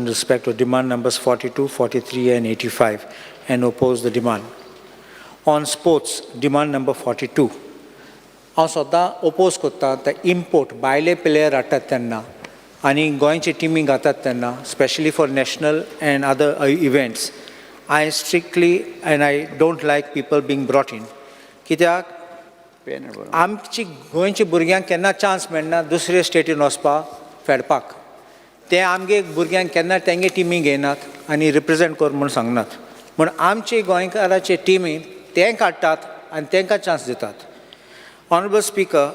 respect to demand numbers 42, 43 and 85 and oppose the demand. On sports, demand number 42. हांव सद्दां oppose करता the import भायले player हाडटात तेन्ना आनी गोंयचे टिमी घातात तेन्ना especially for national and other events. I strictly and I don't like people being brought in. कित्याक आमची गोंयच्या भुरग्यांक केन्ना चान्स मेळना दुसरे स्टेटीन वचपाक खेळपाक. ते आमगे भुरग्यांक केन्ना तेंगे टिमी घेयनात आनी रिप्रेजेंट कर म्हूण सांगनात. म्हूण आमचे गोंयकाराचे टिमी ते काडटात आनी तांकां चान्स दितात. Honorable Speaker,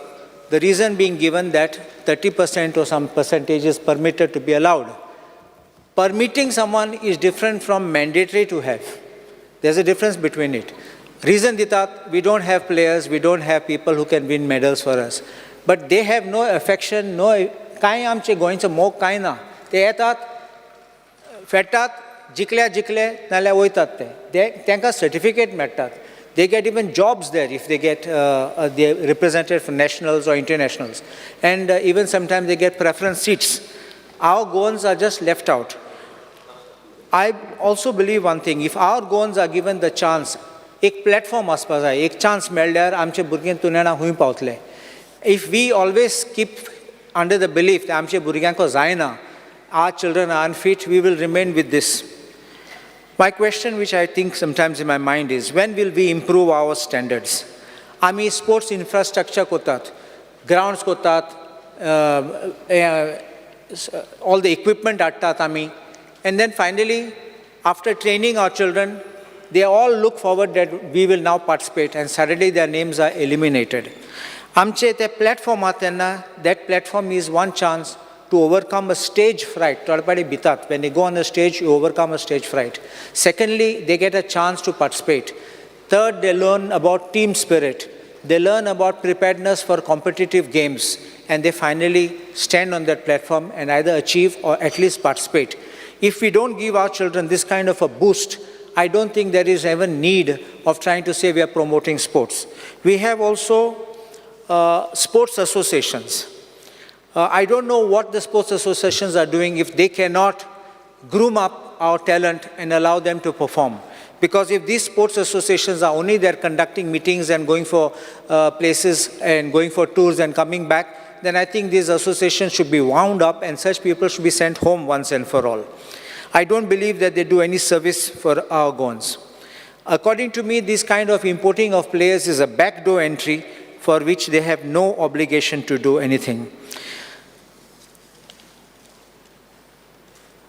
the reason being given that 30% or some percentage is permitted to be allowed. Permitting someone is different from mandatory to have. There's a difference between it. Reason ditat, we don't have players, we don't have people who can win medals for us. But they have no affection, no कांय आमचे गोंयचो मोग कांय ना. ते येतात, फेडटात, जिखले नाल्यार वयतात ते. तांकां सर्टिफिकेट मेळटात. They get even jobs there if they get they're represented for nationals or internationals. And even sometimes they get preference seats. Our Goans are just left out. I also believe one thing, if our Goans are given the chance, एक platform आसपा जाय, एक chance मेळ्ळ्यार आमचे भुरगे तुनेना खूंय पावतले. If we always keep under the belief that आमचे भुरग्यांक जायना, our children are unfit, we will remain with this. My question, which I think sometimes in my mind is, when will we improve our standards? आमी sports infrastructure कोतात, grounds कोतात, all the equipment हाडटात आमी, and then finally, after training our children, they all look forward that we will now participate, and suddenly their names are eliminated. आमचे ते platform आहा तेन्ना, that platform is one chance to overcome a stage fright. When they go on a stage, you overcome a stage fright. Secondly, they get a chance to participate. Third, they learn about team spirit. They learn about preparedness for competitive games. And they finally stand on that platform and either achieve or at least participate. If we don't give our children this kind of a boost, I don't think there is ever need of trying to say we are promoting sports. We have also sports associations. I don't know what the sports associations are doing if they cannot groom up our talent and allow them to perform. Because if these sports associations are only there conducting meetings and going for places and going for tours and coming back, then I think these associations should be wound up and such people should be sent home once and for all. I don't believe that they do any service for our Goans. According to me, this kind of importing of players is a backdoor entry for which they have no obligation to do anything.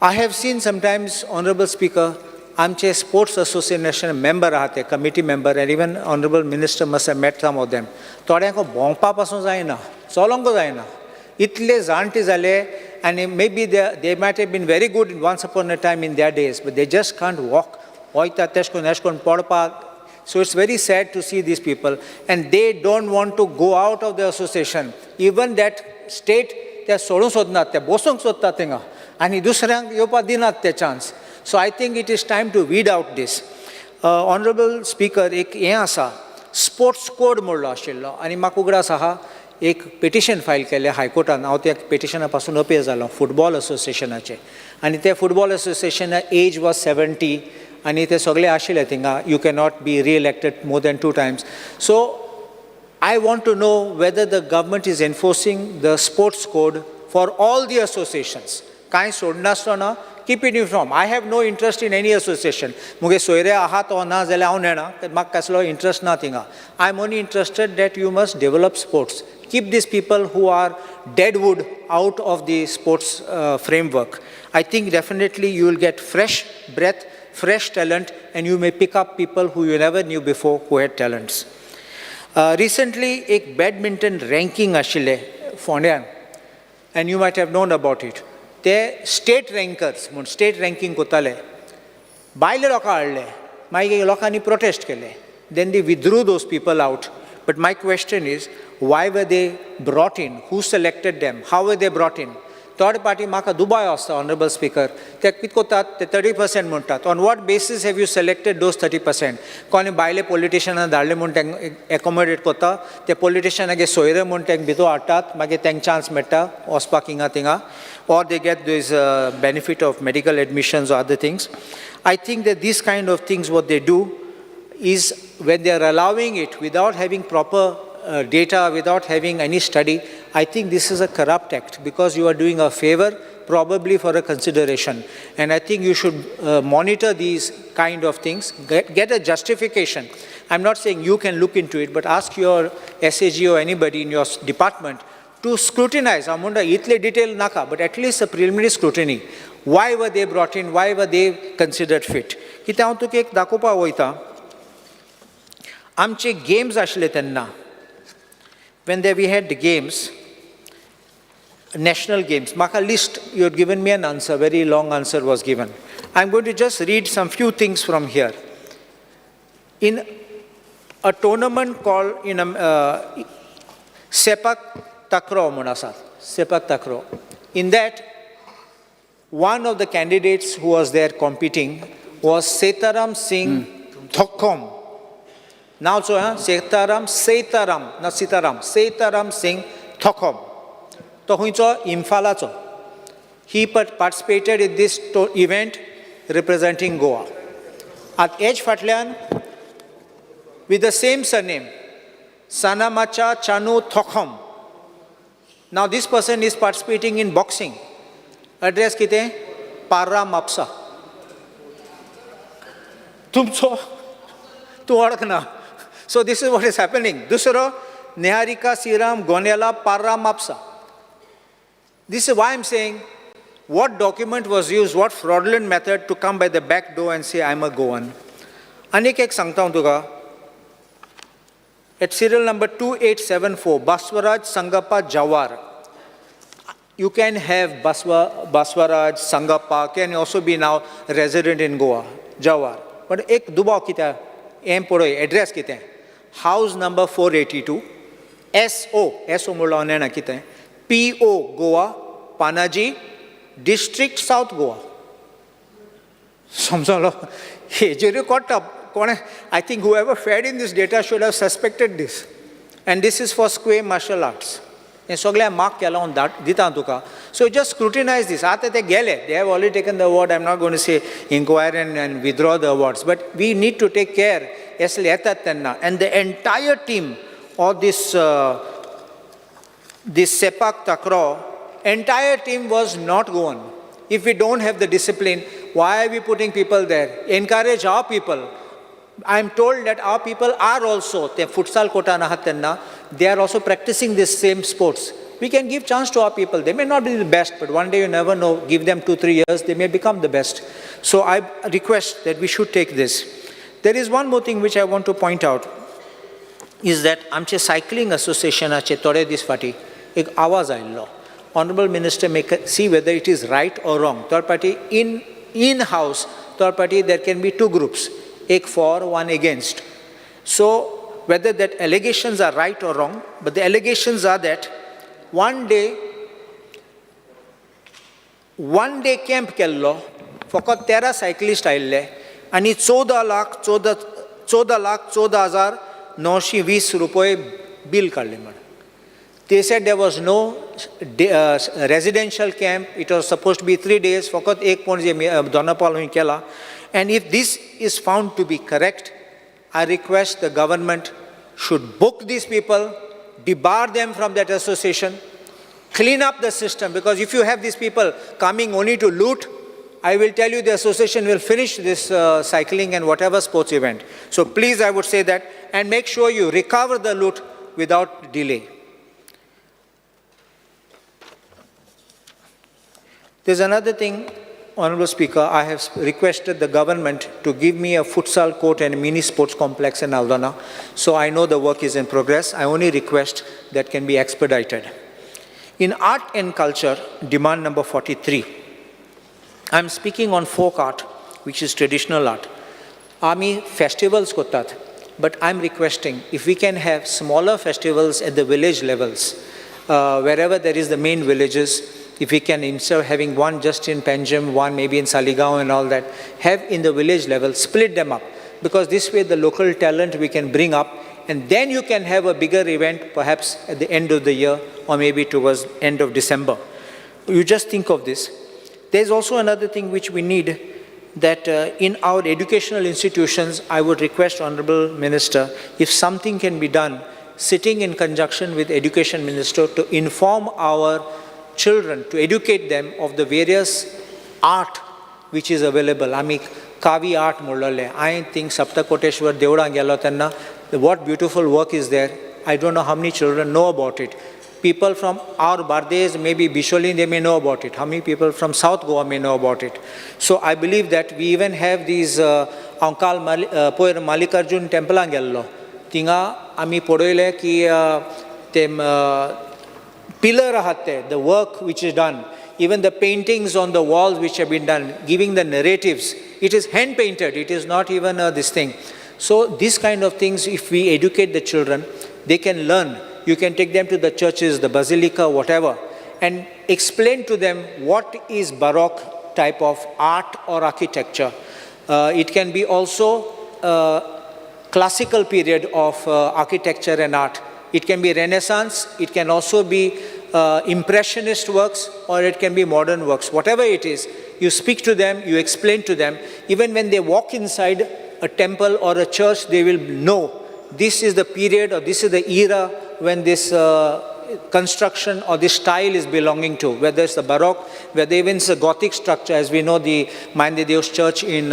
I have seen sometimes, Honorable Speaker, आमचे sports association member आहात, committee member, and even Honorable Minister must have met some of them. थोड्यांक भोंवपा पासून जायना, चलोंक जायना. इतले जाणटे जाले, and maybe they might have been very good once upon a time in their days, but they just can't walk. वयता तेशकोन पडपाक. So it's very sad to see these people, and they don't want to go out of the association. Even that state, they सोडूंक सोदनात, ते बसूंक सोदतात थिंगा. आनी दुसऱ्यांक येवपाक दिनात ते chance. So I think it is time to weed out this. Honorable Speaker, एक हें आसा, स्पोर्ट्स कोड म्हणलो आशिल्लो, आनी म्हाका उगडास आहा, एक पिटिशन फायल केलें हायकोर्टान, हांव त्या पिटिशना पासून अपेल जालो फुटबॉल असोसिएशनाचें. आनी ते फुटबॉल असोसिएशना एज वॉज 70, आनी ते सगळे आशिल्ले थिंगा, you cannot be re-elected more than 2 times. So I want to know whether the government is enforcing the sports code for all the associations. कांय सोडनासतना ना, keep it uniform. I have no interest in any association. मुगे सोयरे आहात or ना जाल्यार हांव नेना, म्हाका कसलो interest ना थिंगा. I am only interested that you must develop sports. Keep these people who are deadwood out of the sports framework. I think definitely you will get fresh breath, fresh talent, and you may pick up people who you never knew before who had talents. Recently, एक badminton ranking आशिल्ले फोंड्यान, and you might have known about it. ते state रँकर्स म्हूण state ranking कोताले, भायले लोकां हाडले, मागीर लोकांनी protest केले. Then they withdrew those people out. But my question is, why were they brought in? Who selected them? How were they brought in? Third party म्हाका दुबाय आसता ऑनरेबल स्पीकर ते कितें कोत्तात ते 30% म्हणटात on what basis have you selected those 30% कोणी भायले पॉलिटिशियनाक धाडले म्हूण तांकां एकोमोडेट कोत्ता ते पॉलिटिशियनागे सोयरे म्हूण तांकां भितर हाडटात मागीर तांकां चान्स मेळटा वचपाक हिंगा थिंगा or they get this benefit of medical admissions or other things. I think that these kind of things, what they do is when they are allowing it without having proper data, without having any study, I think this is a corrupt act because you are doing a favor probably for a consideration. And I think you should monitor these kind of things, get a justification. I'm not saying you can look into it, but ask your SAG or anybody in your department to scrutinize, amunda itle detail naka, but at least a preliminary scrutiny. Why were they brought in? Why were they considered fit? Kiत्याक हांव तुका एक दाखोवपाक वयता. आमचे games आसले तेन्ना, when we had the games, national games, maka list, you had given me an answer, very long answer was given. I'm going to just read some few things from here. In a tournament called Sepak Takraw Munasar, Sepak Takraw. In that, one of the candidates who was there competing was Setaram Singh Thokom. Now, so Setaram Singh Thokom. So, Imphalacho. He participated in this event representing Goa. At age Fatlian, with the same surname, Sanamacha Chanu Thokom. Now this person is participating in boxing. Address kite? Parra Mapsa. Tumso, tu orakna. So this is what is happening. Dusro, Niharika Siram Gonela Parra Mapsa. This is why I'm saying, what document was used, what fraudulent method to come by the back door and say, I'm a Goan. Anik ek sangta tuga. At serial number 2874, Baswaraj Sangappa Jawar. You can have Baswaraj Sangappa, can also be now resident in Goa, Jawar. But ek dubao kita, aim poro address kita. House number 482, SO mulla onena kita. PO Goa, Panaji, District South Goa. Samjalo, hey, jeri kotta. I think whoever fed in this data should have suspected this. And this is for square martial arts. So just scrutinize this. They have already taken the award. I'm not going to say inquire and withdraw the awards. But we need to take care. And the entire team of this Sepak Takraw, entire team was not Goan. If we don't have the discipline, why are we putting people there? Encourage our people. I'm told that our people are also, futsal kota nahatenna, they are also practicing this same sports. We can give chance to our people. They may not be the best, but one day you never know. Give them 2-3 years, they may become the best. So I request that we should take this. There is one more thing which I want to point out, is that Amche Cycling Association ache tore this party, ek awaz aillo. Honorable Minister may see whether it is right or wrong. Third party, in-house, third party, there can be two groups. Ek for, one against. So, whether that allegations are right or wrong, but the allegations are that one day camp kello, fakat 13 cyclist aille, ani 14,14,920 rupees bill kadle mad. They said there was no residential camp. It was supposed to be 3 days. Fakat ek point je donapal hui kela. And if this is found to be correct, I request the government should book these people, debar them from that association, clean up the system. Because if you have these people coming only to loot, I will tell you the association will finish this cycling and whatever sports event. So please, I would say that, and make sure you recover the loot without delay. There's another thing, Honorable Speaker, I have requested the government to give me a futsal court and a mini sports complex in Aldana. So I know the work is in progress. I only request that can be expedited. In art and culture, demand number 43. I'm speaking on folk art, which is traditional art. Army festivals kotat, but I'm requesting if we can have smaller festivals at the village levels, wherever there is the main villages, if we can, instead of having one just in Panjim, one maybe in Saligaon and all that, have in the village level, split them up. Because this way the local talent we can bring up, and then you can have a bigger event perhaps at the end of the year or maybe towards end of December. You just think of this. There's also another thing which we need, that in our educational institutions, I would request Honorable Minister, if something can be done, sitting in conjunction with Education Minister to inform our children, to educate them of the various art which is available. I Kavi art mullale. I think Saptakoteshwar Devda gelo tanna, what beautiful work is there. I don't know how many children know about it. People from our Bardes, maybe Bisholi, they may know about it. How many people from South Goa may know about it? So I believe that we even have these Ankal Poer Malikarjun temple angello. Tinga ami podoile ki tem pillar rahate, the work which is done, even the paintings on the walls which have been done, giving the narratives. It is hand painted. It is not even this thing. So these kind of things, if we educate the children, they can learn. You can take them to the churches, the basilica, whatever, and explain to them what is Baroque type of art or architecture. It can be also classical period of architecture and art. It can be Renaissance, it can also be impressionist works, or it can be modern works. Whatever it is, you speak to them, you explain to them. Even when they walk inside a temple or a church, they will know this is the period or this is the era when this construction or this style is belonging to, whether it's the Baroque, whether even it's a Gothic structure, as we know the Mayande Deus Church in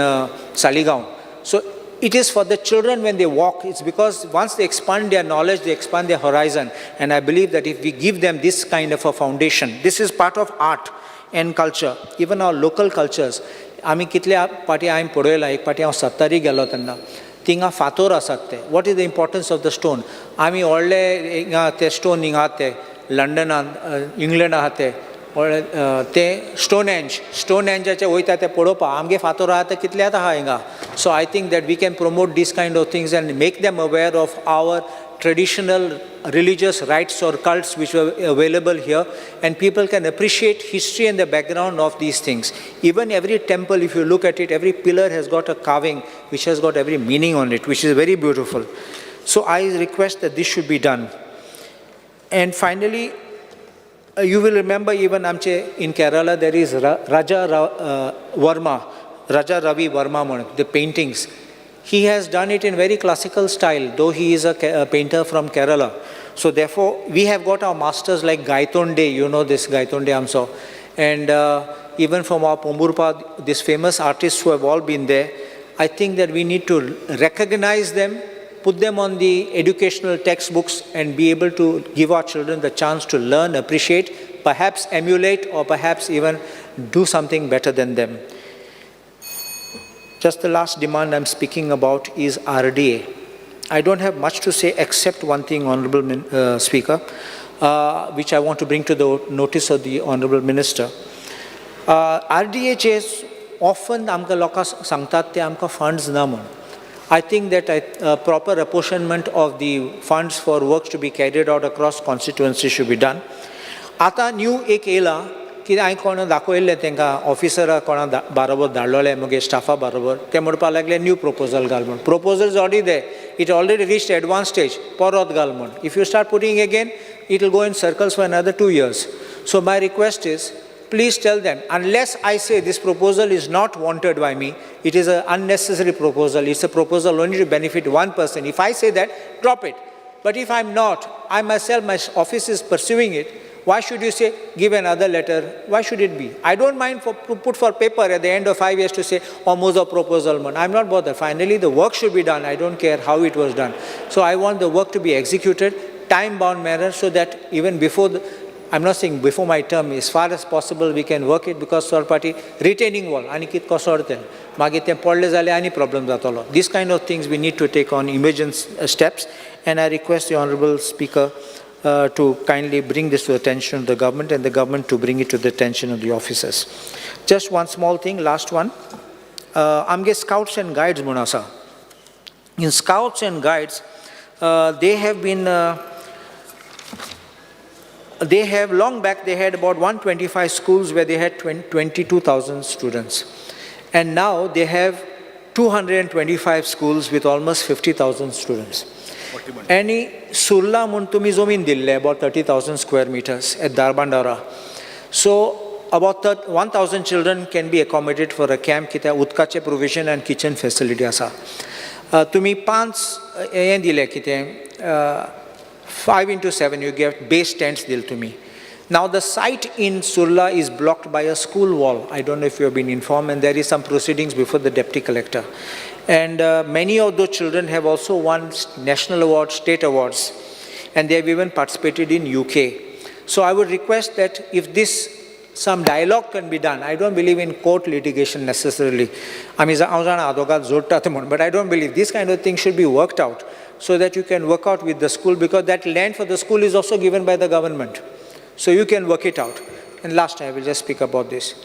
Saligaon. So it is for the children when they walk. It's because once they expand their knowledge, they expand their horizon. And I believe that if we give them this kind of a foundation, this is part of art and culture, even our local cultures. आमी कितल्या पाटी हांवें पळयलां, एक पाटी हांव सत्तारी गेलो तेन्ना थिंगा फातोर आसात ते. What is the importance of the stone? आमी व्हडले हिंगा ते स्टोन हिंगा ते लंडनान इंग्लंड आहा ते स्टोन एंजाचे वयता ते पळोवपा. आमगे फातोर आहा ते कितल्यात आहा हिंगा. So I think that we can promote this kind of things and make them aware of our traditional religious rites or cults which were available here, and people can appreciate history and the background of these things. Even every temple, if you look at it, every pillar has got a carving which has got every meaning on it, which is very beautiful. So I request that this should be done. And finally, you will remember even in Kerala there is Raja Ravi Varma, the paintings. He has done it in very classical style, though he is a painter from Kerala. So therefore, we have got our masters like Gaitonde, you know this Gaitonde Amso. And even from our Pomburpa, these famous artists who have all been there, I think that we need to recognize them, put them on the educational textbooks and be able to give our children the chance to learn, appreciate, perhaps emulate, or perhaps even do something better than them. Just the last demand I'm speaking about is RDA. I don't have much to say except one thing, Honorable Speaker, which I want to bring to the notice of the Honorable Minister. RDA चे often आमकां लोकां सांगतात ते आमकां funds ना म्हूण. I think that a proper apportionment of the funds for works to be carried out across constituencies should be done. आता new एक येला की हांवें कोणा दाखयल्लें तांकां ऑफिसरा कोणा बरोबर धाडलोले म्हगे स्टाफा बरोबर ते म्हणपाक लागले न्यू प्रपोजल घाल म्हूण. Proposal already they, it already reached advance stage, परत घाल म्हूण. If you start putting again, it will go in circles for another 2 years. So my request is, please tell them, unless I say this proposal is not wanted by me, it is an unnecessary proposal, it's a proposal only to benefit one person. If I say that, drop it. But if I'm not, I myself, my office is pursuing it, why should you say, give another letter? Why should it be? I don't mind to put for paper at the end of 5 years to say, almost a proposal. I'm not bothered. Finally, the work should be done. I don't care how it was done. So I want the work to be executed, time-bound manner, so that even before I'm not saying before my term, as far as possible we can work it, because third party retaining wall, anikit kosorte, magite podle zale ani problem zatolo. These kind of things we need to take on emergent steps, and I request the Honorable Speaker to kindly bring this to the attention of the government, and the government to bring it to the attention of the officers. Just one small thing, last one. Amge Scouts and Guides munasa. In Scouts and Guides, they have been they have, long back, they had about 125 schools where they had 22,000 students. And now they have 225 schools with almost 50,000 students. Any Surla Muntumi Zomin Dille, about 30,000 square meters at Darbandara. So about 1,000 children can be accommodated for a camp, kita utkache provision and kitchen facility asa. Tumi 5 dile kite 5 into 7 you get base tents dil to me. Now the site in Surla is blocked by a school wall. I don't know if you have been informed, and there is some proceedings before the deputy collector. And many of those children have also won national awards, state awards, and they have even participated in UK. So I would request that if some dialogue can be done. I don't believe in court litigation necessarily. But I don't believe this kind of thing should be worked out so that you can work out with the school, because that land for the school is also given by the government. So you can work it out. And last I will just speak about this.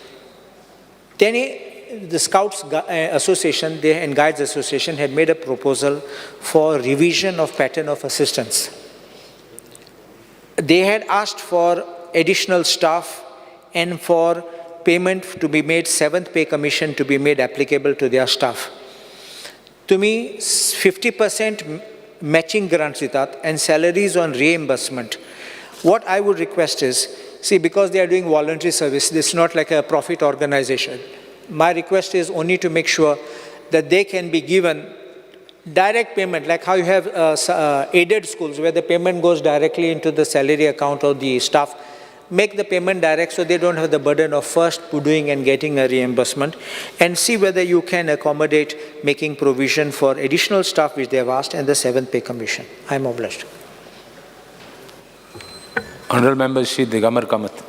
The Scouts Association and Guides Association had made a proposal for revision of pattern of assistance. They had asked for additional staff and for payment to be made, 7th pay commission to be made applicable to their staff. To me, 50% matching grants and salaries on reimbursement. What I would request is, see, because they are doing voluntary service, this is not like a profit organization. My request is only to make sure that they can be given direct payment, like how you have aided schools where the payment goes directly into the salary account of the staff. Make the payment direct so they don't have the burden of first doing and getting a reimbursement, and see whether you can accommodate making provision for additional staff which they have asked and the 7th pay commission. I am obliged. Honourable Member Shri Digamar Kamath.